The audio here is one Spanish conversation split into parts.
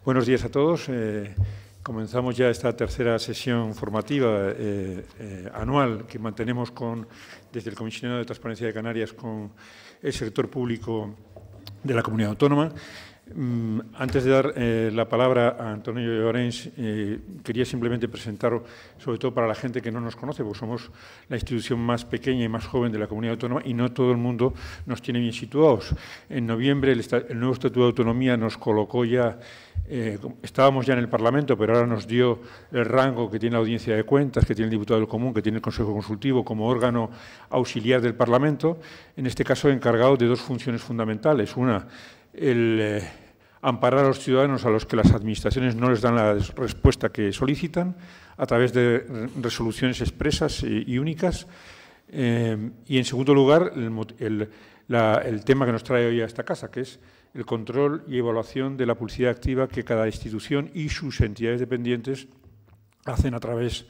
Buenos días a todos. Comenzamos ya esta tercera sesión formativa anual que mantenemos desde el Comisionado de Transparencia de Canarias con el sector público de la Comunidad Autónoma. Antes de dar la palabra a Antonio Llorens, quería simplemente presentar, sobre todo para la gente que no nos conoce, porque somos la institución más pequeña y más joven de la Comunidad Autónoma y no todo el mundo nos tiene bien situados. En noviembre el nuevo Estatuto de Autonomía nos colocó ya, estábamos ya en el Parlamento, pero ahora nos dio el rango que tiene la Audiencia de Cuentas, que tiene el Diputado del Común, que tiene el Consejo Consultivo como órgano auxiliar del Parlamento, en este caso encargado de dos funciones fundamentales. Una, el amparar a los ciudadanos a los que las administraciones no les dan la respuesta que solicitan a través de resoluciones expresas y únicas. Y, en segundo lugar, el tema que nos trae hoy a esta casa, que es el control y evaluación de la publicidad activa que cada institución y sus entidades dependientes hacen a través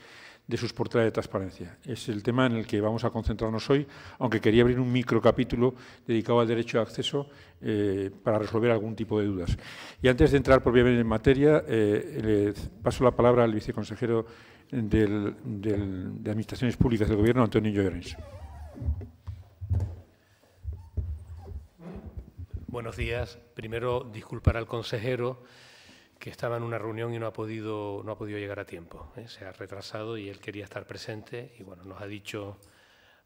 de sus portales de transparencia. Es el tema en el que vamos a concentrarnos hoy, aunque quería abrir un microcapítulo dedicado al derecho de acceso para resolver algún tipo de dudas. Y antes de entrar propiamente en materia, le paso la palabra al viceconsejero de Administraciones Públicas del Gobierno, Antonio Llorens. Buenos días. Primero, disculpar al consejero que estaba en una reunión y no ha podido llegar a tiempo. Se ha retrasado y él quería estar presente y bueno, nos ha dicho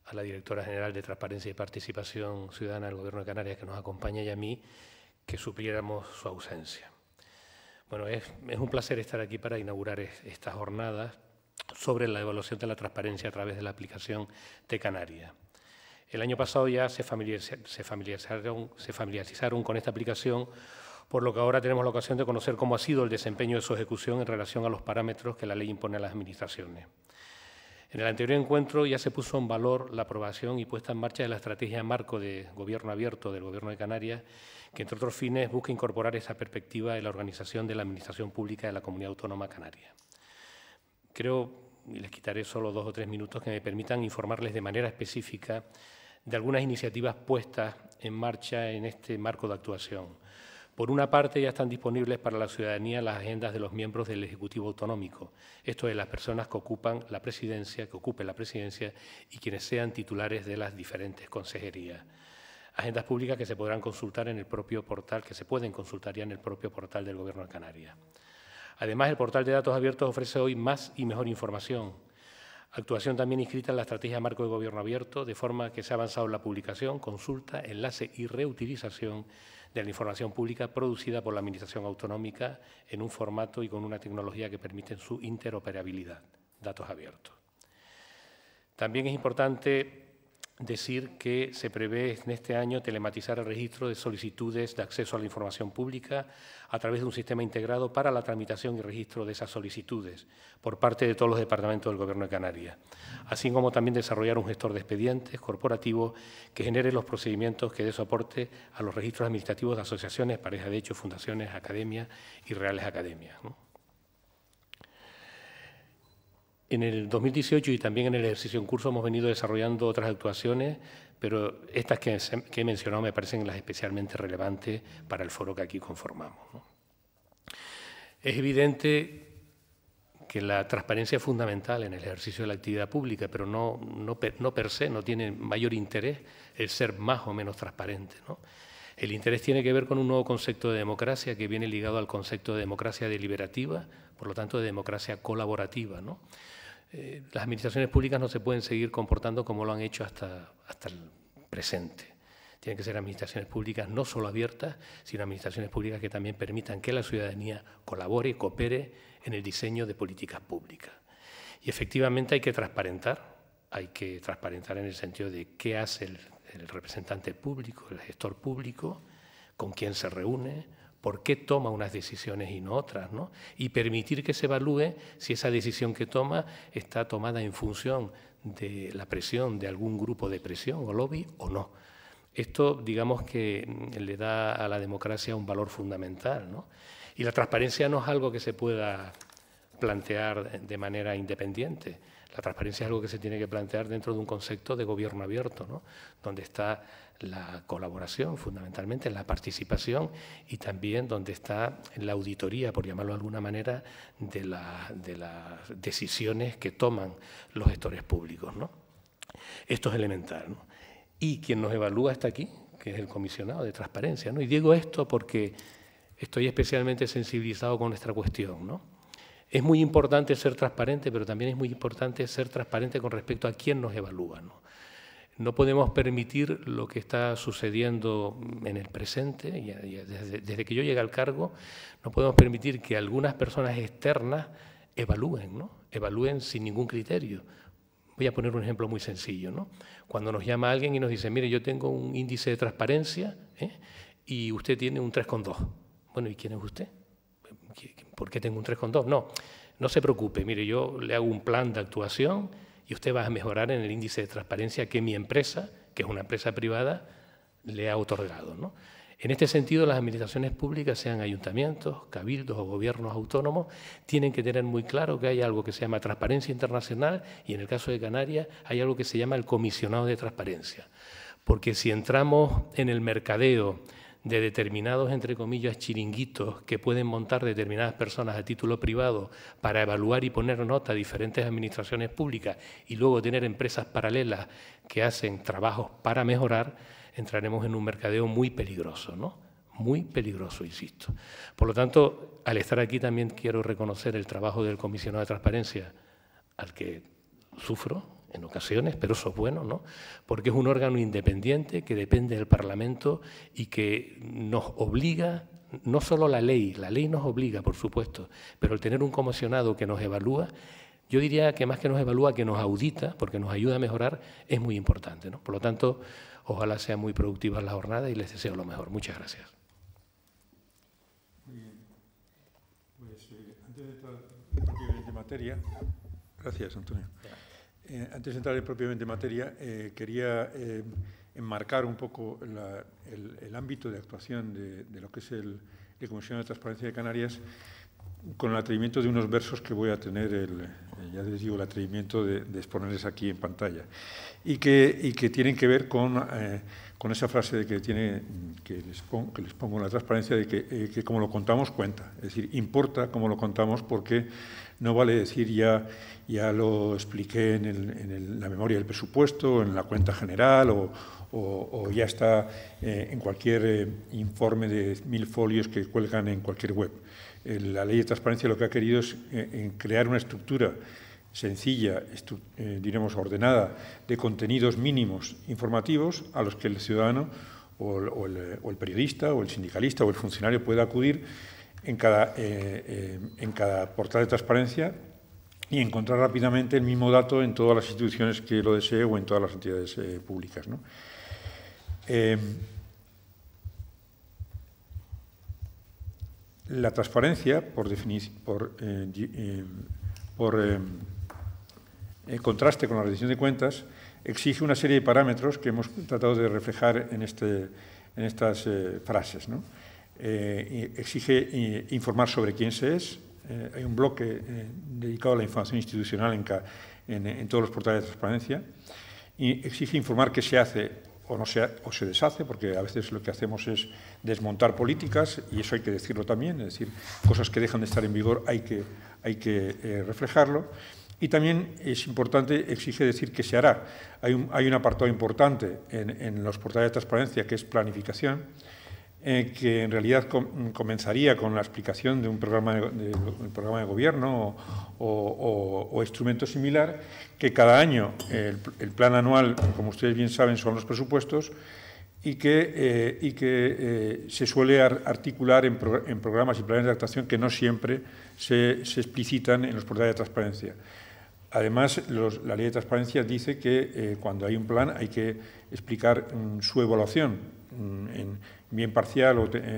a la Directora General de Transparencia y Participación Ciudadana del Gobierno de Canarias, que nos acompaña, y a mí, que supliéramos su ausencia. Bueno, es un placer estar aquí para inaugurar estas jornadas sobre la evaluación de la transparencia a través de la aplicación T-Canaria. El año pasado ya se familiarizaron con esta aplicación, por lo que ahora tenemos la ocasión de conocer cómo ha sido el desempeño de su ejecución en relación a los parámetros que la ley impone a las administraciones. En el anterior encuentro ya se puso en valor la aprobación y puesta en marcha de la estrategia marco de gobierno abierto del Gobierno de Canarias, que entre otros fines busca incorporar esa perspectiva en la organización de la administración pública de la Comunidad Autónoma Canaria. Creo, y les quitaré solo 2 o 3 minutos que me permitan informarles de manera específica de algunas iniciativas puestas en marcha en este marco de actuación. Por una parte, ya están disponibles para la ciudadanía las agendas de los miembros del Ejecutivo Autonómico, esto es, las personas que ocupen la presidencia y quienes sean titulares de las diferentes consejerías. Agendas públicas que se podrán consultar en el propio portal, que se pueden consultar ya en el propio portal del Gobierno de Canarias. Además, el portal de datos abiertos ofrece hoy más y mejor información. Actuación también inscrita en la Estrategia Marco de Gobierno Abierto, de forma que se ha avanzado en la publicación, consulta, enlace y reutilización de la información pública producida por la Administración Autonómica en un formato y con una tecnología que permiten su interoperabilidad, datos abiertos. También es importante decir que se prevé en este año telematizar el registro de solicitudes de acceso a la información pública a través de un sistema integrado para la tramitación y registro de esas solicitudes por parte de todos los departamentos del Gobierno de Canarias, así como también desarrollar un gestor de expedientes corporativo que genere los procedimientos que dé soporte a los registros administrativos de asociaciones, parejas de hecho, fundaciones, academias y reales academias, ¿no? En el 2018 y también en el ejercicio en curso hemos venido desarrollando otras actuaciones, pero estas que he mencionado me parecen las especialmente relevantes para el foro que aquí conformamos, ¿no? Es evidente que la transparencia es fundamental en el ejercicio de la actividad pública, pero no per se, no tiene mayor interés el ser más o menos transparente, ¿no? El interés tiene que ver con un nuevo concepto de democracia que viene ligado al concepto de democracia deliberativa, por lo tanto de democracia colaborativa, ¿no? Las administraciones públicas no se pueden seguir comportando como lo han hecho hasta el presente. Tienen que ser administraciones públicas no solo abiertas, sino administraciones públicas que también permitan que la ciudadanía colabore, coopere en el diseño de políticas públicas. Y efectivamente hay que transparentar en el sentido de qué hace el representante público, el gestor público, con quién se reúne, por qué toma unas decisiones y no otras, ¿no? Y permitir que se evalúe si esa decisión que toma está tomada en función de la presión de algún grupo de presión o lobby o no. Esto, digamos que le da a la democracia un valor fundamental, ¿no? Y la transparencia no es algo que se pueda plantear de manera independiente. La transparencia es algo que se tiene que plantear dentro de un concepto de gobierno abierto, ¿no? Donde está la colaboración, fundamentalmente, la participación y también donde está la auditoría, por llamarlo de alguna manera, de las decisiones que toman los gestores públicos, ¿no? Esto es elemental, ¿no? Y quien nos evalúa está aquí, que es el comisionado de transparencia, ¿no? Y digo esto porque estoy especialmente sensibilizado con nuestra cuestión, ¿no? Es muy importante ser transparente, pero también es muy importante ser transparente con respecto a quién nos evalúa, ¿no? No podemos permitir lo que está sucediendo en el presente, desde que yo llegué al cargo, no podemos permitir que algunas personas externas evalúen, ¿no? Evalúen sin ningún criterio. Voy a poner un ejemplo muy sencillo, ¿no? Cuando nos llama alguien y nos dice, mire, yo tengo un índice de transparencia y usted tiene un 3,2. Bueno, ¿y quién es usted? ¿Por qué tengo un 3,2? No se preocupe, mire, yo le hago un plan de actuación y usted va a mejorar en el índice de transparencia que mi empresa, que es una empresa privada, le ha otorgado, ¿no? En este sentido, las administraciones públicas, sean ayuntamientos, cabildos o gobiernos autónomos, tienen que tener muy claro que hay algo que se llama transparencia internacional y en el caso de Canarias hay algo que se llama el comisionado de transparencia. Porque si entramos en el mercadeo de determinados, entre comillas, chiringuitos que pueden montar determinadas personas a título privado para evaluar y poner nota a diferentes administraciones públicas y luego tener empresas paralelas que hacen trabajos para mejorar, entraremos en un mercadeo muy peligroso, ¿no? Muy peligroso, insisto. Por lo tanto, al estar aquí también quiero reconocer el trabajo del comisionado de transparencia, al que sufro en ocasiones, pero eso es bueno, ¿no? Porque es un órgano independiente que depende del Parlamento y que nos obliga, no solo la ley nos obliga, por supuesto, pero el tener un comisionado que nos evalúa, yo diría que más que nos evalúa, que nos audita, porque nos ayuda a mejorar, es muy importante, ¿no? Por lo tanto, ojalá sea muy productiva la jornada y les deseo lo mejor. Muchas gracias. Muy bien. Pues antes de entrar propiamente en materia, gracias, Antonio. Antes de entrar propiamente en materia, quería enmarcar un poco el ámbito de actuación de lo que es el Comisionado de Transparencia de Canarias con el atrevimiento de unos versos que voy a tener, ya les digo, el atrevimiento de exponerles aquí en pantalla y que tienen que ver con esa frase de que les pongo en la transparencia de que como lo contamos cuenta, es decir, importa cómo lo contamos porque no vale decir ya lo expliqué en la memoria del presupuesto, en la cuenta general o ya está en cualquier informe de 1000 folios que cuelgan en cualquier web. La Ley de Transparencia lo que ha querido es crear una estructura sencilla, diremos ordenada, de contenidos mínimos informativos a los que el ciudadano o el periodista o el sindicalista o el funcionario pueda acudir en cada portal de transparencia y encontrar rápidamente el mismo dato en todas las instituciones que lo desee o en todas las entidades públicas, ¿no? La transparencia, por contraste con la rendición de cuentas, exige una serie de parámetros que hemos tratado de reflejar en estas frases, ¿no? Exige informar sobre quién se es. Hay un bloque dedicado a la información institucional en todos los portales de transparencia. Y exige informar qué se hace o se deshace, porque a veces lo que hacemos es desmontar políticas, y eso hay que decirlo también, es decir, cosas que dejan de estar en vigor hay que reflejarlo. Y también es importante, exige decir qué se hará. Hay un apartado importante en los portales de transparencia que es planificación, que en realidad comenzaría con la explicación de un programa de gobierno o instrumento similar, que cada año el plan anual, como ustedes bien saben, son los presupuestos y que se suele articular en programas y planes de actuación que no siempre se explicitan en los portales de transparencia. Además, la Ley de Transparencia dice que cuando hay un plan hay que explicar su evaluación, bien parcial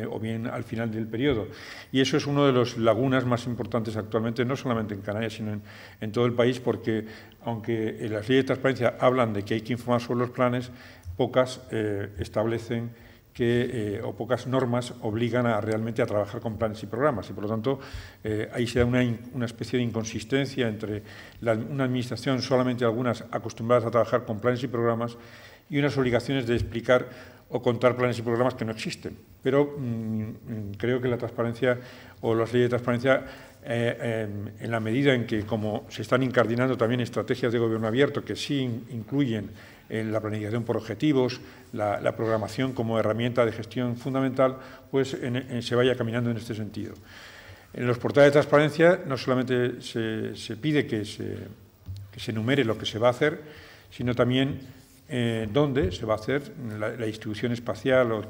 o bien al final del periodo. Y eso es una de las lagunas más importantes actualmente, no solamente en Canarias, sino en todo el país, porque aunque las leyes de transparencia hablan de que hay que informar sobre los planes, pocas establecen o pocas normas obligan realmente a trabajar con planes y programas, y por lo tanto ahí se da una especie de inconsistencia entre una administración, solamente algunas acostumbradas a trabajar con planes y programas, y unas obligaciones de explicar o contar planes y programas que no existen. Pero creo que la transparencia o las leyes de transparencia, en la medida en que, como se están incardinando también estrategias de gobierno abierto que sí incluyen la planificación por objetivos, la programación como herramienta de gestión fundamental, pues se vaya caminando en este sentido. En los portales de transparencia no solamente se pide que se enumere lo que se va a hacer, sino también dónde se va a hacer la distribución espacial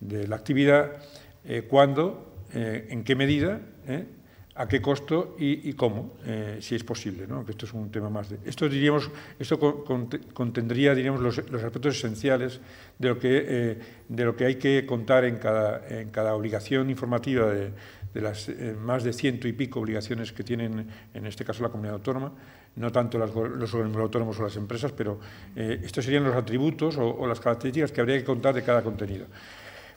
de la actividad, cuándo, en qué medida, a qué costo y cómo, si es posible, ¿no? Que esto es un tema más de... Esto contendría, diríamos, los aspectos esenciales de lo que hay que contar en cada obligación informativa de las más de 100 y pico obligaciones que tienen, en este caso, la comunidad autónoma, no tanto los organismos autónomos o las empresas, pero estos serían los atributos o las características que habría que contar de cada contenido.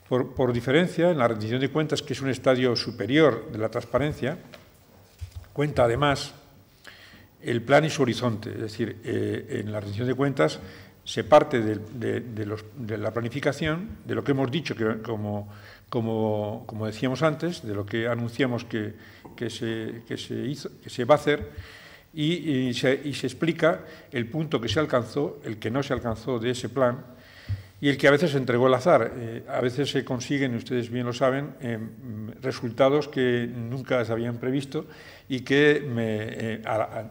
Por diferencia, en la rendición de cuentas, que es un estadio superior de la transparencia, cuenta además el plan y su horizonte. Es decir, en la rendición de cuentas se parte de la planificación, de lo que hemos dicho, que como decíamos antes, de lo que anunciamos que se va a hacer, y se explica el punto que se alcanzó, el que no se alcanzó de ese plan, y el que a veces se entregó al azar. A veces se consiguen, ustedes bien lo saben, resultados que nunca se habían previsto y que,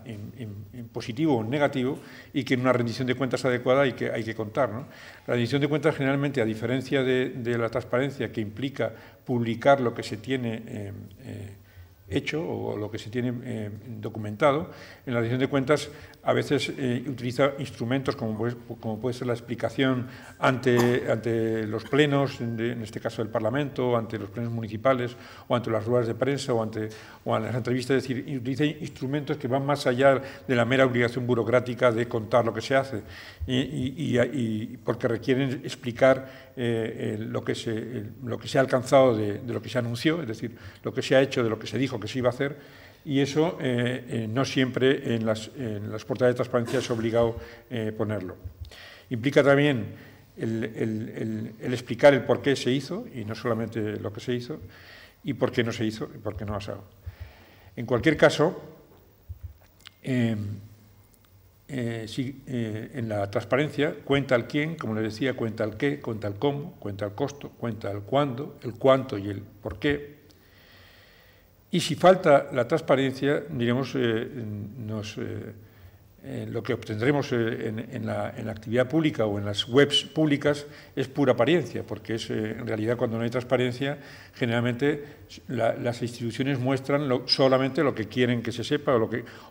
en positivo o en negativo, y que en una rendición de cuentas adecuada hay que contar, ¿no? La rendición de cuentas, generalmente, a diferencia de la transparencia, que implica publicar lo que se tiene hecho o lo que se tiene documentado, en la rendición de cuentas a veces utiliza instrumentos como puede ser la explicación ante los plenos, en este caso del Parlamento, ante los plenos municipales, o ante las ruedas de prensa, o ante las entrevistas. Es decir, utiliza instrumentos que van más allá de la mera obligación burocrática de contar lo que se hace, y porque requieren explicar lo que se ha alcanzado de lo que se anunció, es decir, lo que se ha hecho de lo que se dijo que se iba a hacer. Y eso no siempre en los portales de transparencia es obligado ponerlo. Implica también el explicar el por qué se hizo, y no solamente lo que se hizo, y por qué no se hizo, y por qué no ha pasado. En cualquier caso, en la transparencia cuenta el quién, como les decía, cuenta el qué, cuenta el cómo, cuenta el costo, cuenta el cuándo, el cuánto y el por qué. Y si falta la transparencia, diremos, lo que obtendremos en la actividad pública o en las webs públicas es pura apariencia, porque en realidad, cuando no hay transparencia, generalmente las instituciones muestran solamente lo que quieren que se sepa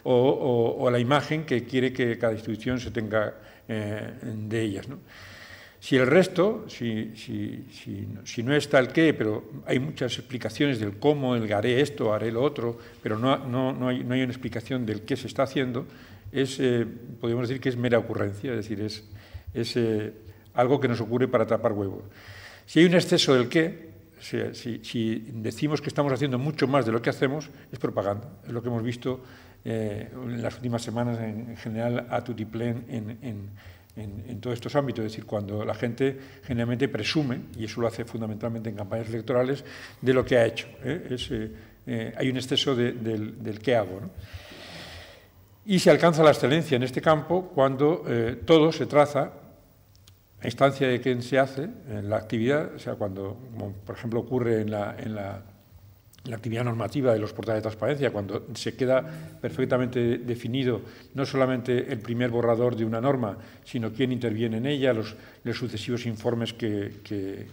o la imagen que quiere que cada institución se tenga de ellas, ¿no? Si el resto, si no está el qué, pero hay muchas explicaciones del cómo, haré esto, haré lo otro, pero no hay una explicación del qué se está haciendo, podríamos decir que es mera ocurrencia, es decir, es algo que nos ocurre para tapar huevos. Si hay un exceso del qué, si decimos que estamos haciendo mucho más de lo que hacemos, es propaganda. Es lo que hemos visto en las últimas semanas, en general, a tutiplén en todos estos ámbitos. Es decir, cuando la gente generalmente presume, y eso lo hace fundamentalmente en campañas electorales, de lo que ha hecho. Hay un exceso del qué hago, ¿no? Y se alcanza la excelencia en este campo cuando todo se traza a instancia de quién se hace en la actividad, o sea, cuando, como por ejemplo ocurre en la actividad normativa de los portales de transparencia, cuando se queda perfectamente definido no solamente el primer borrador de una norma, sino quién interviene en ella, los sucesivos informes que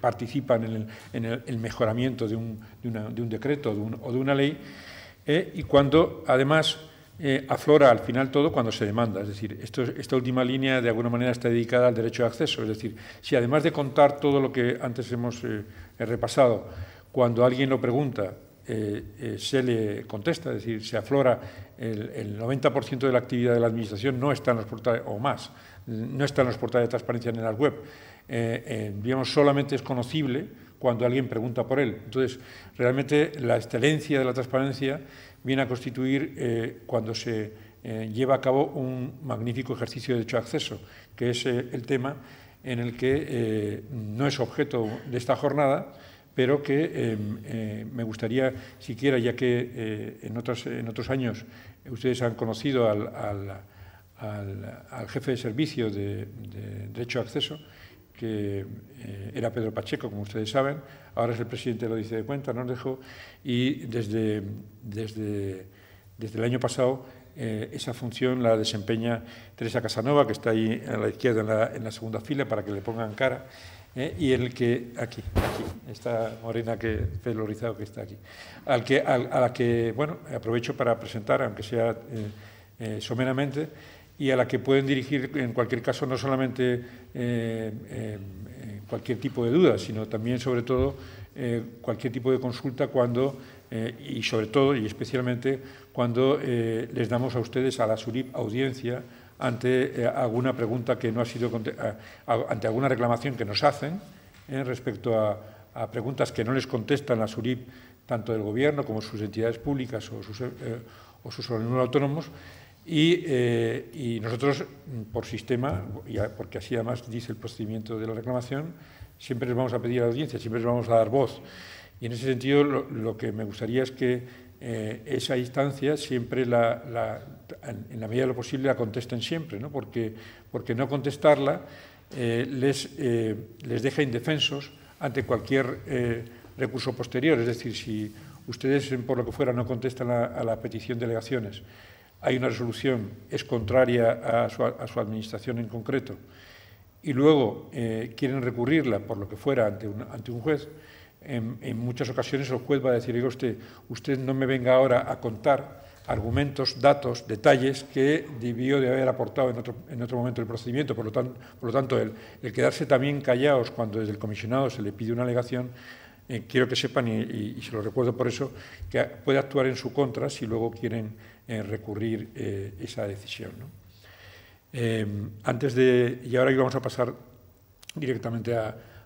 participan en el mejoramiento de un decreto o de una ley, y cuando además aflora al final todo cuando se demanda. Es decir, esta última línea de alguna manera está dedicada al derecho de acceso. Es decir, si además de contar todo lo que antes hemos repasado, cuando alguien lo pregunta, se le contesta, es decir, se aflora el 90% de la actividad de la Administración no está en los portales, o más, no está en los portales de transparencia ni en la web. Digamos, solamente es conocible cuando alguien pregunta por él. Entonces, realmente la excelencia de la transparencia viene a constituir cuando se lleva a cabo un magnífico ejercicio de derecho de acceso, que es el tema en el que no es objeto de esta jornada, pero que me gustaría, siquiera, ya que en otros años ustedes han conocido al jefe de servicio de derecho de acceso, que era Pedro Pacheco, como ustedes saben, ahora es el presidente de la Audiencia de Cuentas, nos dejó, y desde el año pasado esa función la desempeña Teresa Casanova, que está ahí a la izquierda en la segunda fila para que le pongan cara, y el que, aquí, esta morena, pelo rizado que está aquí, a la que, bueno, aprovecho para presentar, aunque sea someramente, y a la que pueden dirigir, en cualquier caso, no solamente cualquier tipo de duda, sino también, sobre todo, cualquier tipo de consulta cuando, y sobre todo y especialmente, cuando les damos a ustedes, a la SURIP, audiencia ante alguna pregunta que no ha sido, ante alguna reclamación que nos hacen respecto a preguntas que no les contestan la SURIP, tanto del Gobierno como sus entidades públicas o sus organismos autónomos. Y nosotros, por sistema, porque así además dice el procedimiento de la reclamación, siempre les vamos a pedir a la audiencia, siempre les vamos a dar voz. Y en ese sentido, lo que me gustaría es que esa instancia siempre, en la medida de lo posible, la contesten siempre, ¿no? Porque no contestarla les deja indefensos ante cualquier recurso posterior. Es decir, si ustedes, por lo que fuera, no contestan a la petición de alegaciones, hay una resolución, es contraria a su administración en concreto, y luego quieren recurrirla, por lo que fuera, ante un juez, en muchas ocasiones el juez va a decir: oiga, usted no me venga ahora a contar argumentos, datos, detalles que debió de haber aportado en otro momento del procedimiento. Por lo tanto, el quedarse también callados cuando desde el comisionado se le pide una alegación, quiero que sepan, y se lo recuerdo por eso, que puede actuar en su contra si luego quieren recurrir esa decisión, ¿no? Y ahora vamos a pasar directamente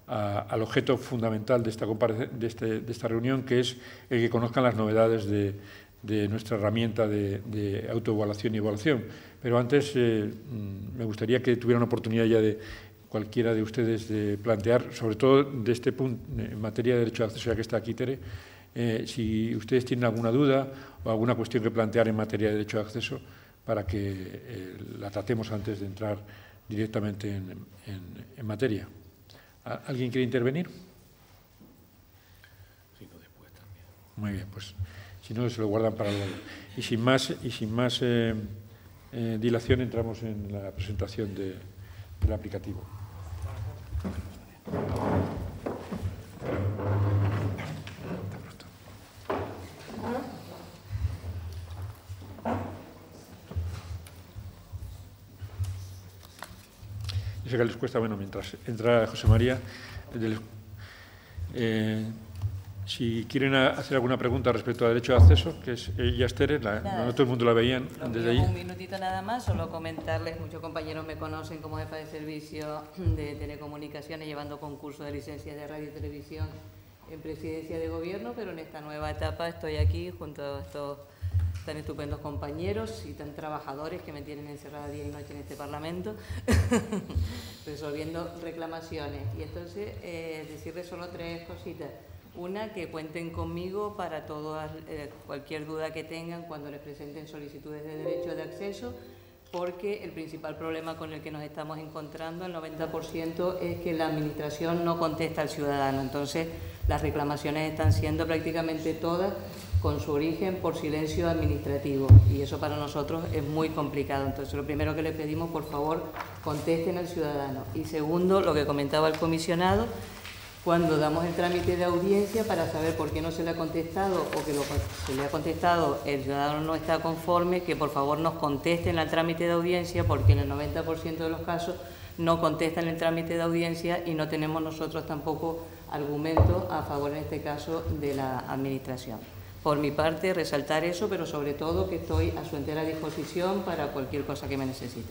al objeto fundamental de esta reunión, que es el que conozcan las novedades de nuestra herramienta de autoevaluación y evaluación. Pero antes me gustaría que tuvieran oportunidad ya de cualquiera de ustedes de plantear, sobre todo de este punto en materia de derecho de acceso, ya que está aquí Tere, si ustedes tienen alguna duda o alguna cuestión que plantear en materia de derecho de acceso, para que la tratemos antes de entrar directamente en materia. ¿Alguien quiere intervenir? Sí, no, después también. Muy bien, pues si no, se lo guardan para luego. Y sin más dilación, entramos en la presentación del aplicativo. Yo sé que les cuesta, bueno, mientras entra José María, si quieren hacer alguna pregunta respecto al derecho de acceso, que es ella, Tere, no todo el mundo la veían desde ahí. Un minutito nada más, solo comentarles, muchos compañeros me conocen como jefa de servicio de telecomunicaciones, llevando concursos de licencias de radio y televisión en presidencia de gobierno, pero en esta nueva etapa estoy aquí junto a estos tan estupendos compañeros y tan trabajadores que me tienen encerrada día y noche en este Parlamento, resolviendo reclamaciones. Y entonces, decirles solo tres cositas. Una, que cuenten conmigo para cualquier duda que tengan cuando les presenten solicitudes de derecho de acceso, porque el principal problema con el que nos estamos encontrando, el 90%, es que la Administración no contesta al ciudadano. Entonces, las reclamaciones están siendo prácticamente todas con su origen por silencio administrativo, y eso para nosotros es muy complicado. Entonces, lo primero que les pedimos, por favor, contesten al ciudadano. Y segundo, lo que comentaba el comisionado, cuando damos el trámite de audiencia para saber por qué no se le ha contestado o que se le ha contestado, el ciudadano no está conforme, que por favor nos contesten al trámite de audiencia, porque en el 90% de los casos no contestan el trámite de audiencia y no tenemos nosotros tampoco argumentos a favor, en este caso, de la Administración. por mi parte, resaltar eso, pero sobre todo que estoy a su entera disposición para cualquier cosa que me necesite.